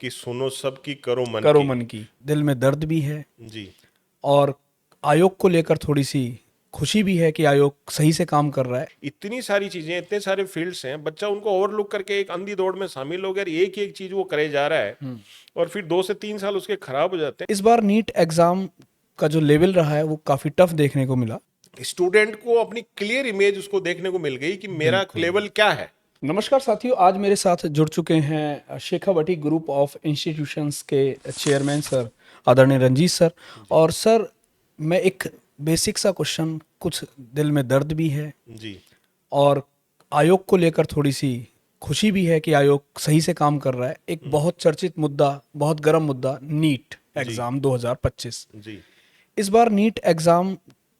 कि सुनो सबकी करो मन करो की। मन की। दिल में दर्द भी है जी। और आयोग को लेकर थोड़ी सी खुशी भी है कि आयोग सही से काम कर रहा है। इतनी सारी चीजें, इतने सारे फील्ड्स हैं, बच्चा उनको ओवरलुक करके एक अंधी दौड़ में शामिल हो गया और एक ही एक चीज वो करे जा रहा है और फिर 2 से 3 साल उसके खराब हो जाते इस बार नीट एग्जाम का जो लेवल रहा है वो काफी टफ देखने को मिला। हैं। स्टूडेंट को अपनी क्लियर इमेज उसको देखने को मिल गई कि मेरा बिल्कुल। लेवल क्या है। नमस्कार साथियों, आज मेरे साथ जुड़ चुके हैं शेखावटी ग्रुप ऑफ इंस्टीट्यूशंस के चेयरमैन सर आदरणीय रंजीत सर। और सर, मैं एक बेसिक सा क्वेश्चन, कुछ दिल में दर्द भी है जी। और आयोग को लेकर थोड़ी सी खुशी भी है कि आयोग सही से काम कर रहा है। एक बहुत चर्चित मुद्दा, बहुत गर्म मुद्दा, नीट जी। एग्जाम 2025। जी। इस बार नीट एग्जाम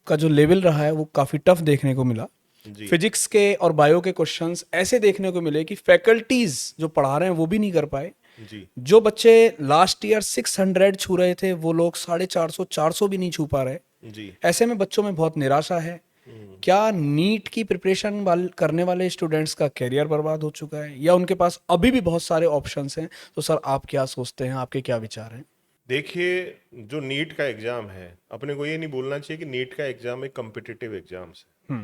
का जो लेवल रहा है वो काफ़ी टफ देखने को मिला। जी। फिजिक्स के और बायो के क्वेश्चंस ऐसे देखने को मिले कि फैकल्टीज जो पढ़ा रहे हैं वो भी नहीं कर पाए। जी। जो बच्चे लास्ट ईयर 600 छू रहे थे वो लोग 450 400 भी नहीं छू पा रहे। जी। ऐसे में बच्चों में बहुत निराशा है। क्या नीट की प्रिपरेशन करने वाले स्टूडेंट्स का करियर बर्बाद हो चुका है या उनके पास अभी भी बहुत सारे ऑप्शंस हैं? तो सर, आप क्या सोचते हैं, आपके क्या विचार हैं? देखिए, जो नीट का एग्जाम है, अपने को ये नहीं बोलना चाहिए कि नीट का एग्जाम एक कम्पिटिटिव एग्जाम्स है।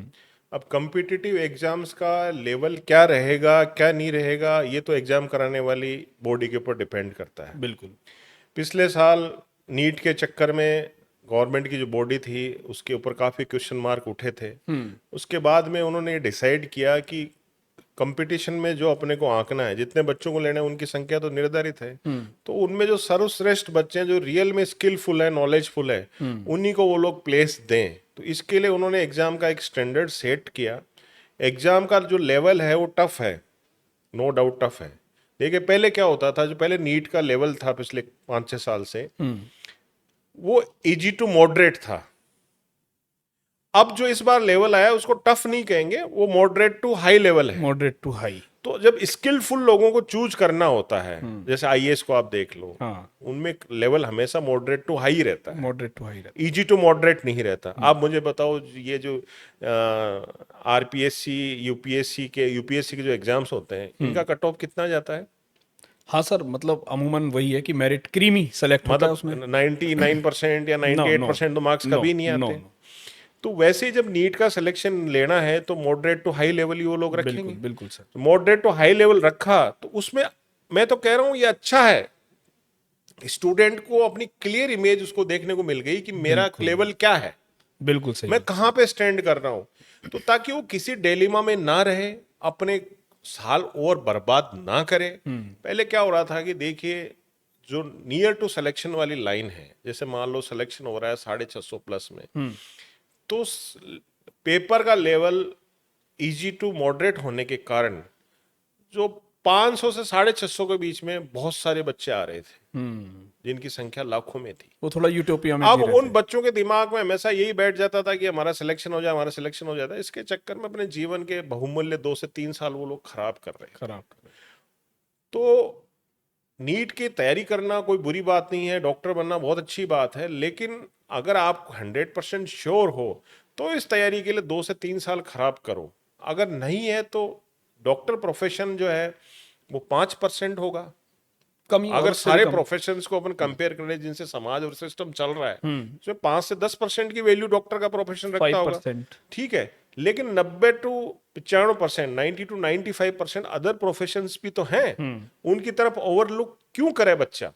अब कम्पिटिटिव एग्जाम्स का लेवल क्या रहेगा, क्या नहीं रहेगा, ये तो एग्जाम कराने वाली बॉडी के ऊपर डिपेंड करता है। बिल्कुल। पिछले साल नीट के चक्कर में गवर्नमेंट की जो बॉडी थी उसके ऊपर काफ़ी क्वेश्चन मार्क उठे थे। उसके बाद में उन्होंने डिसाइड किया कि कंपटीशन में जो अपने को आंकना है, जितने बच्चों को लेना है उनकी संख्या तो निर्धारित है, तो उनमें जो सर्वश्रेष्ठ बच्चे हैं, जो रियल में स्किलफुल है, नॉलेजफुल है, उन्हीं को वो लोग प्लेस दें। तो इसके लिए उन्होंने एग्जाम का एक स्टैंडर्ड सेट किया। एग्जाम का जो लेवल है वो टफ है, नो डाउट टफ है। देखिए, पहले क्या होता था, जो पहले नीट का लेवल था पिछले 5-6 साल से, वो इजी टू मॉडरेट था। अब जो इस बार लेवल आया उसको टफ नहीं कहेंगे, वो मॉडरेट टू हाई लेवल है। Moderate to high. तो जब स्किलफुल लोगों को चूज करना होता है, जैसे आईएएस को आप देख लो, हाँ, उनमें लेवल हमेशा मॉडरेट टू हाई रहता है, मॉडरेट टू हाई रहता इजी टू मॉडरेट नहीं रहता। आप मुझे बताओ, ये जो आरपीएससी, यूपीएससी के जो एग्जाम्स होते हैं, इनका कट ऑफ कितना जाता है? हाँ सर, मतलब अमूमन वही है कि मेरिट क्रीमी सेलेक्ट होता है उसमें। मतलब 99% या नो, नो, 98% तो मार्क्स नो, कभी नहीं नो, आते। नो। तो वैसे ही जब नीट का सिलेक्शन लेना है तो मॉडरेट टू हाई लेवल ही वो लोग बिल्कुल, रखेंगे। बिल्कुल sir. Moderate to high level रखा तो उसमें मैं तो कह रहा हूं ये अच्छा है। स्टूडेंट को अपनी क्लियर इमेज उसको देखने को मिल गई कि मेरा बिल्कुल, लेवल क्या है, बिल्कुल सही मैं बात। कहाँ पे स्टैंड कर रहा हूं। तो ताकि वो किसी डिलेमा में ना रहे, अपने साल और बर्बाद ना करे। पहले क्या हो रहा था कि देखिए, जो नियर टू सिलेक्शन वाली लाइन है, जैसे मान लो सिलेक्शन हो रहा है 650 प्लस में, तो पेपर का लेवल इजी टू मॉडरेट होने के कारण जो 500 से 650 के बीच में बहुत सारे बच्चे आ रहे थे, जिनकी संख्या लाखों में थी। वो थोड़ा यूटोपिया में अब जी रहे उन थे। बच्चों के दिमाग में हमेशा यही बैठ जाता था कि हमारा सिलेक्शन हो जाए, हमारा सिलेक्शन हो जाता है। इसके चक्कर में अपने जीवन के बहुमूल्य 2 से 3 साल वो लोग खराब कर रहे हैं। खराब कर रहे तो नीट की तैयारी करना कोई बुरी बात नहीं है, डॉक्टर बनना बहुत अच्छी बात है, लेकिन अगर आप 100% श्योर हो तो इस तैयारी के लिए 2 से 3 साल खराब करो। अगर नहीं है तो डॉक्टर प्रोफेशन जो है वो 5% होगा। कम ही, और अगर उससे भी सारे कम। प्रोफेशंस को अपन कंपेयर करें जिनसे समाज और सिस्टम चल रहा है, उसमें 5 से 10% की वैल्यू डॉक्टर का प्रोफेशन रखता होगा। 5%। ठीक है, लेकिन 90 to 95%, 90 to 95% अदर प्रोफेशंस भी तो हैं। उनकी तरफ ओवरलुक क्यों करे बच्चा?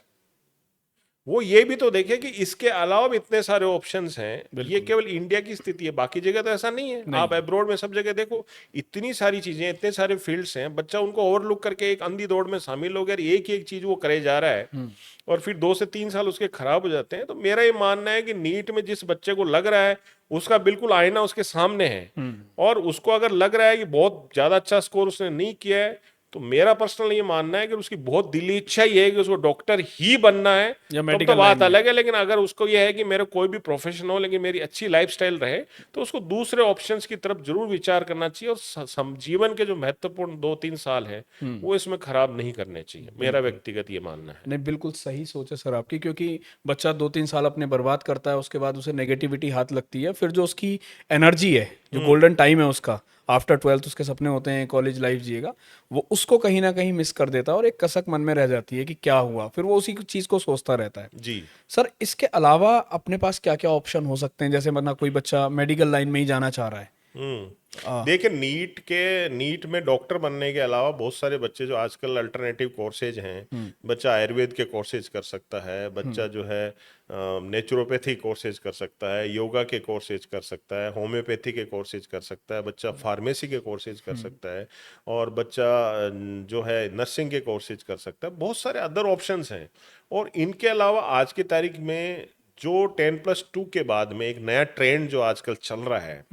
वो ये भी तो देखे कि इसके अलावा भी इतने सारे ऑप्शंस हैं। ये केवल इंडिया की स्थिति है, बाकी जगह तो ऐसा नहीं है। नहीं। आप अब्रॉड में सब जगह देखो, इतनी सारी चीजें, इतने सारे फील्ड्स हैं, बच्चा उनको ओवरलुक करके एक अंधी दौड़ में शामिल हो गया, एक ही एक चीज वो करे जा रहा है और फिर 2 से 3 साल उसके खराब हो जाते हैं। तो मेरा ये मानना है कि नीट में जिस बच्चे को लग रहा है उसका बिल्कुल आईना उसके सामने है, और उसको अगर लग रहा है कि बहुत ज्यादा अच्छा स्कोर उसने नहीं किया है, तो मेरा पर्सनल ये मानना है कि उसकी बहुत दिली इच्छा ही है कि उसको डॉक्टर ही बनना है, या तब तो मेडिकल बात लाइन में। अलग है। लेकिन अगर उसको यह है कि मेरे कोई भी प्रोफेशन हो लेकिन मेरी अच्छी लाइफस्टाइल रहे, तो उसको दूसरे ऑप्शंस की तरफ जरूर विचार करना चाहिए। और जीवन के जो महत्वपूर्ण 2-3 साल है वो इसमें खराब नहीं करने चाहिए, मेरा व्यक्तिगत ये मानना है। नहीं, बिल्कुल सही सोच है सर आपकी, क्योंकि बच्चा 2-3 साल अपने बर्बाद करता है, उसके बाद उसे नेगेटिविटी हाथ लगती है, फिर जो उसकी एनर्जी है, जो गोल्डन टाइम है उसका, आफ्टर 12th उसके सपने होते हैं कॉलेज लाइफ जिएगा, वो उसको कहीं ना कहीं मिस कर देता है और एक कसक मन में रह जाती है कि क्या हुआ, फिर वो उसी चीज़ को सोचता रहता है। जी। सर इसके अलावा अपने पास क्या क्या ऑप्शन हो सकते हैं, जैसे मतलब कोई बच्चा मेडिकल लाइन में ही जाना चाह रहा है। देखिए, नीट में डॉक्टर बनने के अलावा बहुत सारे बच्चे जो आजकल अल्टरनेटिव कोर्सेज हैं, बच्चा आयुर्वेद के कोर्सेज कर सकता है, बच्चा जो है नेचुरोपैथी कोर्सेज कर सकता है, योगा के कोर्सेज कर सकता है, होम्योपैथी के कोर्सेज कर सकता है, बच्चा फार्मेसी के कोर्सेज कर सकता है, और बच्चा जो है नर्सिंग के कोर्सेज कर सकता है। बहुत सारे अदर ऑप्शंस हैं। और इनके अलावा आज की तारीख में जो 10+2 के बाद में एक नया ट्रेंड जो आजकल चल रहा है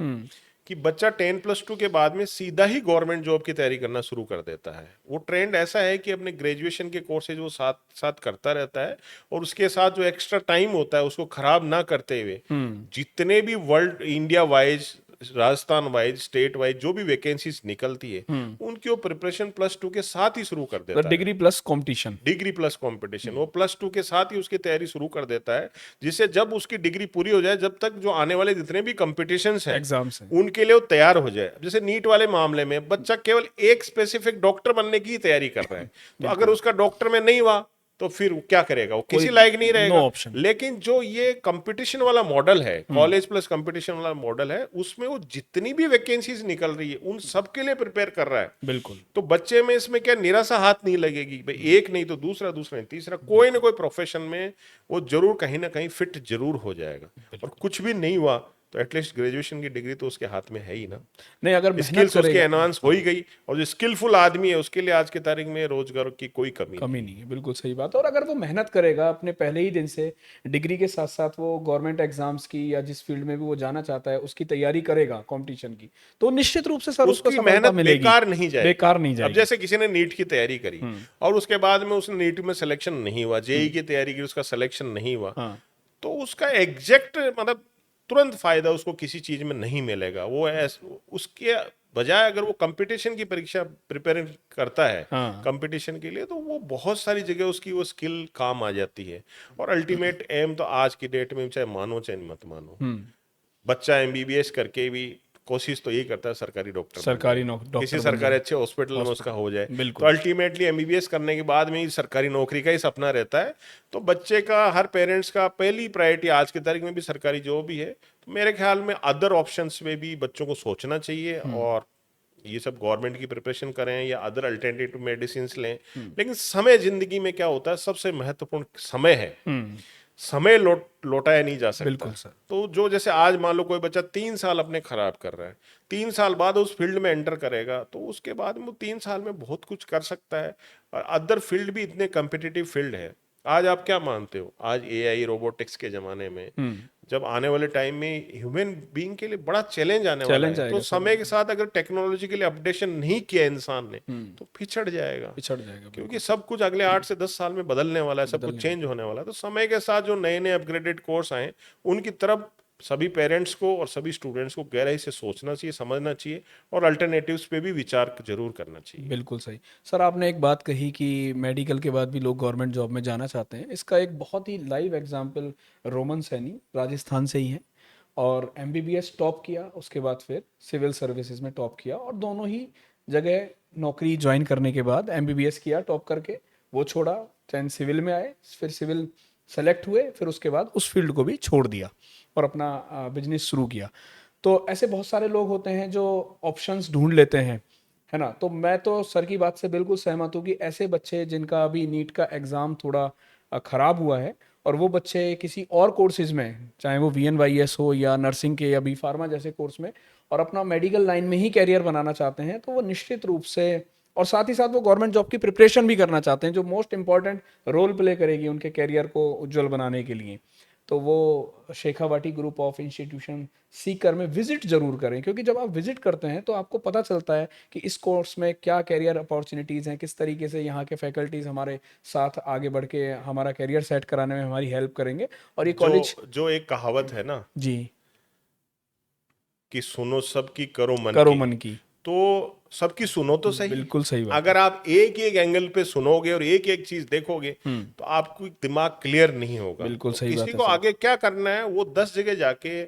कि बच्चा 10+2 के बाद में सीधा ही गवर्नमेंट जॉब की तैयारी करना शुरू कर देता है। वो ट्रेंड ऐसा है कि अपने ग्रेजुएशन के कोर्सेज वो साथ साथ करता रहता है, और उसके साथ जो एक्स्ट्रा टाइम होता है उसको खराब ना करते हुए जितने भी world, India wise, Rajasthan wise, state wise जो भी वैकेंसीज निकलती है उनकी वो प्रिपरेशन +2 के साथ ही शुरू कर देता है। Degree plus competition, degree plus competition, वो +2 के साथ ही उसकी तैयारी शुरू कर देता है, जिससे जब उसकी डिग्री पूरी हो जाए, जब तक जो आने वाले जितने भी कंपटीशंस हैं एग्जाम्स हैं, उनके लिए वो तैयार हो जाए। जैसे नीट वाले मामले में बच्चा केवल एक स्पेसिफिक डॉक्टर बनने की ही तैयारी कर रहा है, तो अगर उसका डॉक्टर में नहीं हुआ तो फिर वो क्या करेगा, वो किसी लायक नहीं रहेगा। No option. लेकिन जो ये कंपटीशन वाला मॉडल है, कॉलेज प्लस कंपटीशन वाला मॉडल है, उसमें वो जितनी भी वैकेंसीज निकल रही है उन सब के लिए प्रिपेयर कर रहा है। बिल्कुल। तो बच्चे में इसमें क्या निराशा हाथ नहीं लगेगी भाई, एक नहीं तो दूसरा, दूसरा नहीं तीसरा, कोई ना कोई प्रोफेशन में वो जरूर कहीं ना कहीं फिट जरूर हो जाएगा। और कुछ भी नहीं हुआ तो एटलीस्ट ग्रेजुएशन की डिग्री तो उसके हाथ में है ही ना। नहीं, अगर मेहनत स्किल्स उसके करेगा एनहांस हो ही गई, और जो स्किलफुल आदमी है उसके लिए आज की तारीख में रोजगार की कोई कमी कमी नहीं है, बिल्कुल सही बात है। और अगर वो मेहनत करेगा अपने पहले ही दिन से, डिग्री के साथ साथ वो गवर्नमेंट एग्जाम्स की या जिस फील्ड में भी वो जाना चाहता है उसकी तैयारी करेगा कंपटीशन की, तो निश्चित रूप से सर उसको उसकी सफलता मेहनत मिलेगी, बेकार नहीं जाएगी। बेकार नहीं अब जाएगी। जैसे किसी ने नीट की तैयारी करी और उसके बाद में उसने नीट में सिलेक्शन नहीं हुआ, जेई की तैयारी की, उसका सिलेक्शन नहीं हुआ, हाँ, तो उसका एग्जैक्ट मतलब तुरंत फायदा उसको किसी चीज में नहीं मिलेगा। वो उसके बजाय अगर वो कंपटीशन की परीक्षा प्रिपेयर करता है हाँ, कंपटीशन के लिए, तो वो बहुत सारी जगह उसकी वो स्किल काम आ जाती है। और अल्टीमेट एम तो आज की डेट में, चाहे मानो चाहे मत मानो, बच्चा एमबीबीएस करके भी कोशिश तो यही करता है सरकारी डॉक्टर सरकारी बनने की। डॉक्टर किसी बन सरकारी जाए। अच्छे हॉस्पिटल में उसका हो जाए, बिल्कुल। तो अल्टीमेटली एमबीबीएस करने के बाद में ही सरकारी नौकरी का ही सपना रहता है। तो बच्चे का, हर पेरेंट्स का पहली प्रायोरिटी आज की तारीख में भी सरकारी जॉब ही है। तो मेरे ख्याल में अदर ऑप्शंस में भी बच्चों को सोचना चाहिए, और ये सब गवर्नमेंट की प्रिपरेशन करें या अदर अल्टरनेटिव मेडिसिन लें। लेकिन समय जिंदगी में क्या होता है, सबसे महत्वपूर्ण समय है। समय लौटाया नहीं जा सकता। बिल्कुल सर। तो जो जैसे आज मान लो कोई बच्चा 3 साल अपने खराब कर रहा है, 3 साल बाद उस फील्ड में एंटर करेगा, तो उसके बाद में वो 3 साल में बहुत कुछ कर सकता है। और अदर फील्ड भी इतने कम्पिटिटिव फील्ड है। आज आप क्या मानते हो, आज एआई रोबोटिक्स के जमाने में जब आने वाले टाइम में ह्यूमन बीइंग के लिए बड़ा चैलेंज आने वाला है, तो समय के साथ अगर टेक्नोलॉजी के लिए अपडेशन नहीं किया इंसान ने, तो पिछड़ जाएगा। क्योंकि सब कुछ अगले 8 से 10 साल में बदलने वाला है, सब कुछ चेंज होने वाला है। तो समय के साथ जो नए नए अपग्रेडेड कोर्स आए, उनकी तरफ सभी पेरेंट्स को और सभी स्टूडेंट्स को गहराई से सोचना चाहिए, समझना चाहिए, और अल्टरनेटिव्स पे भी विचार जरूर करना चाहिए। बिल्कुल सही। सर आपने एक बात कही कि मेडिकल के बाद भी लोग गवर्नमेंट जॉब में जाना चाहते हैं, इसका एक बहुत ही लाइव एग्जांपल रोमन सैनी राजस्थान से ही है, और एमबीबीएस टॉप किया, उसके बाद फिर सिविल सर्विसेज में टॉप किया, और दोनों ही जगह नौकरी ज्वाइन करने के बाद एमबीबीएस किया टॉप करके, वो छोड़ा, देन सिविल में आए, फिर सिविल सेलेक्ट हुए, फिर उसके बाद उस फील्ड को भी छोड़ दिया और अपना बिजनेस शुरू किया। तो ऐसे बहुत सारे लोग होते हैं जो ऑप्शंस ढूंढ लेते हैं, है ना। तो मैं तो सर की बात से बिल्कुल सहमत हूँ कि ऐसे बच्चे जिनका अभी नीट का एग्ज़ाम थोड़ा ख़राब हुआ है, और वो बच्चे किसी और कोर्सेज में, चाहे वो VNYS हो या नर्सिंग के या बी फार्मा जैसे कोर्स में, और अपना मेडिकल लाइन में ही कैरियर बनाना चाहते हैं, तो वो निश्चित रूप से, और साथ ही साथ वो गवर्नमेंट जॉब की प्रिपरेशन भी करना चाहते हैं जो मोस्ट इंपॉर्टेंट रोल प्ले करेगी उनके कैरियर को उज्जवल बनाने के लिए, तो वो Shekhawati group of institution Sikar में विजिट जरूर करें। क्योंकि जब आप विजिट करते हैं तो आपको पता चलता है कि इस कोर्स में क्या कैरियर अपॉर्चुनिटीज़ हैं, किस तरीके से यहाँ के फैकल्टीज़ हमारे साथ आगे बढ़ के हमारा कैरियर सेट कराने में हमारी हेल्प करेंगे। और ये कॉलेज जो एक कहावत है ना जी, कि सुनो सबकी करो मन की, तो सबकी सुनो तो सही। बिल्कुल सही बात। अगर आप एक एक एंगल पे सुनोगे और एक एक चीज देखोगे, तो आपको दिमाग क्लियर नहीं होगा। बिल्कुल तो सही बात किसी है को सर। आगे क्या करना है, वो 10 जगह जाके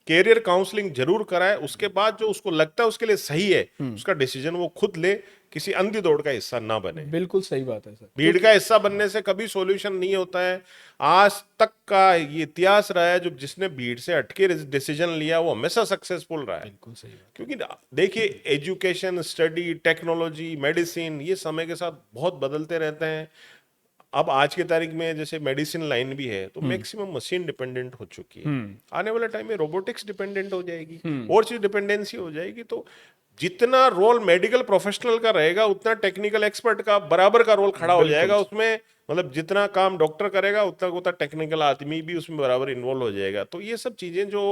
कैरियर काउंसलिंग जरूर कराए, उसके बाद जो उसको लगता है उसके लिए सही है उसका डिसीजन वो खुद ले, किसी अंधी दौड़ का हिस्सा ना बने। बिल्कुल सही बात है सर। भीड़ का हिस्सा बनने से कभी सॉल्यूशन नहीं होता है। आज तक का ये इतिहास रहा है, जो जिसने भीड़ से हटके डिसीजन लिया वो हमेशा सक्सेसफुल रहा है। बिल्कुल सही बात। क्योंकि देखिए, एजुकेशन, स्टडी, टेक्नोलॉजी, मेडिसिन, ये समय के साथ बहुत बदलते रहते हैं। अब आज की तारीख में जैसे मेडिसिन लाइन भी है तो मैक्सिमम मशीन डिपेंडेंट हो चुकी है। आने वाले टाइम में रोबोटिक्स डिपेंडेंट हो जाएगी, और चीज डिपेंडेंसी हो जाएगी। तो जितना रोल मेडिकल प्रोफेशनल का रहेगा उतना टेक्निकल एक्सपर्ट का बराबर का रोल खड़ा हो जाएगा उसमें। मतलब जितना काम डॉक्टर करेगा उतना उतना टेक्निकल आदमी भी उसमें बराबर इन्वॉल्व हो जाएगा। तो ये सब चीजें जो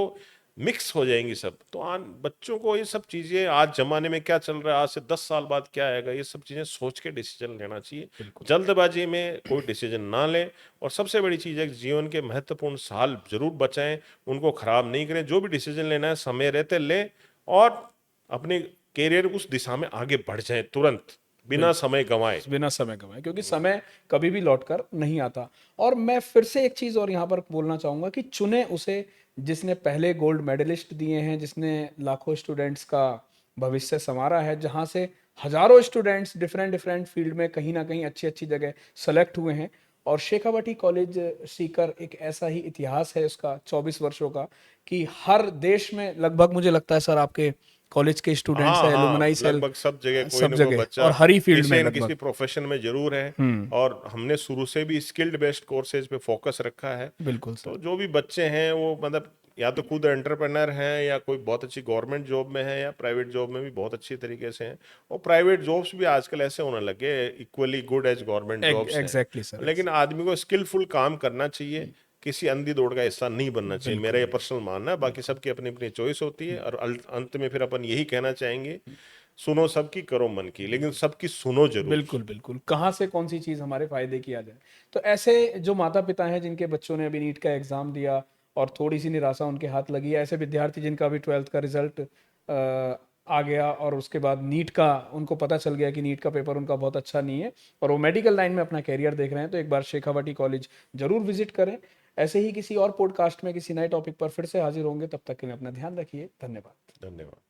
मिक्स हो जाएंगी सब, तो बच्चों को ये सब चीजें, आज जमाने में क्या चल रहा है, आज से 10 साल बाद क्या आएगा, ये सब चीजें सोच के डिसीजन लेना चाहिए। जल्दबाजी में कोई डिसीजन ना लें। और सबसे बड़ी चीज है कि जीवन के महत्वपूर्ण साल जरूर बचाएं, उनको खराब नहीं करें। जो भी डिसीजन लेना है समय रहते लें, और अपने कैरियर उस दिशा में आगे बढ़ जाए तुरंत, बिना समय गंवाए। बिना समय गंवाए, क्योंकि समय कभी भी लौट कर नहीं आता। और मैं फिर से एक चीज और यहाँ पर बोलना चाहूंगा कि चुने उसे जिसने पहले गोल्ड मेडलिस्ट दिए हैं, जिसने लाखों स्टूडेंट्स का भविष्य संवारा है, जहाँ से हजारों स्टूडेंट्स डिफरेंट डिफरेंट फील्ड में कहीं ना कहीं अच्छी अच्छी जगह सेलेक्ट हुए हैं। और शेखावटी कॉलेज सीकर एक ऐसा ही इतिहास है उसका 24 वर्षों का, कि हर देश में लगभग, मुझे लगता है सर, आपके कॉलेज के स्टूडेंट्स हाँ है, हाँ, एलुमनाई सेल लगभग सब जगह कोई सब ना कोई जगह, बच्चा और हर ही फील्ड किसी में न किसी लगभग। प्रोफेशन में जरूर है। और हमने शुरू से भी स्किल्ड बेस्ड कोर्सेज पे फोकस रखा है। बिल्कुल सर। तो जो भी बच्चे हैं वो मतलब या तो खुद एंटरप्रेनर हैं, या कोई बहुत अच्छी गवर्नमेंट जॉब में है, या प्राइवेट जॉब में भी बहुत अच्छी तरीके से हैं। और प्राइवेट जॉब्स भी आजकल ऐसे होने लगे, equally good as government jobs हैं। Exactly sir. लेकिन आदमी को स्किलफुल काम करना चाहिए, किसी अंधी दौड़ का हिस्सा नहीं बनना चाहिए। मेरा ये पर्सनल मानना है, बाकी सबकी अपनी अपनी चॉइस होती है। और अंत में फिर अपन यही कहना चाहेंगे, सुनो सबकी, करो मन की, लेकिन सबकी सुनो जरूर। बिल्कुल बिल्कुल, कहाँ से कौन सी चीज़ हमारे फायदे की आ जाए। तो ऐसे जो माता पिता हैं जिनके बच्चों ने अभी नीट का एग्ज़ाम दिया और थोड़ी सी निराशा उनके हाथ लगी है, ऐसे विद्यार्थी जिनका अभी 12th का रिजल्ट आ गया और उसके बाद नीट का उनको पता चल गया कि नीट का पेपर उनका बहुत अच्छा नहीं है और वो मेडिकल लाइन में अपना कैरियर देख रहे हैं, तो एक बार शेखावटी कॉलेज जरूर विजिट करें। ऐसे ही किसी और पॉडकास्ट में किसी नए टॉपिक पर फिर से हाजिर होंगे, तब तक के लिए अपना ध्यान रखिए। धन्यवाद। धन्यवाद।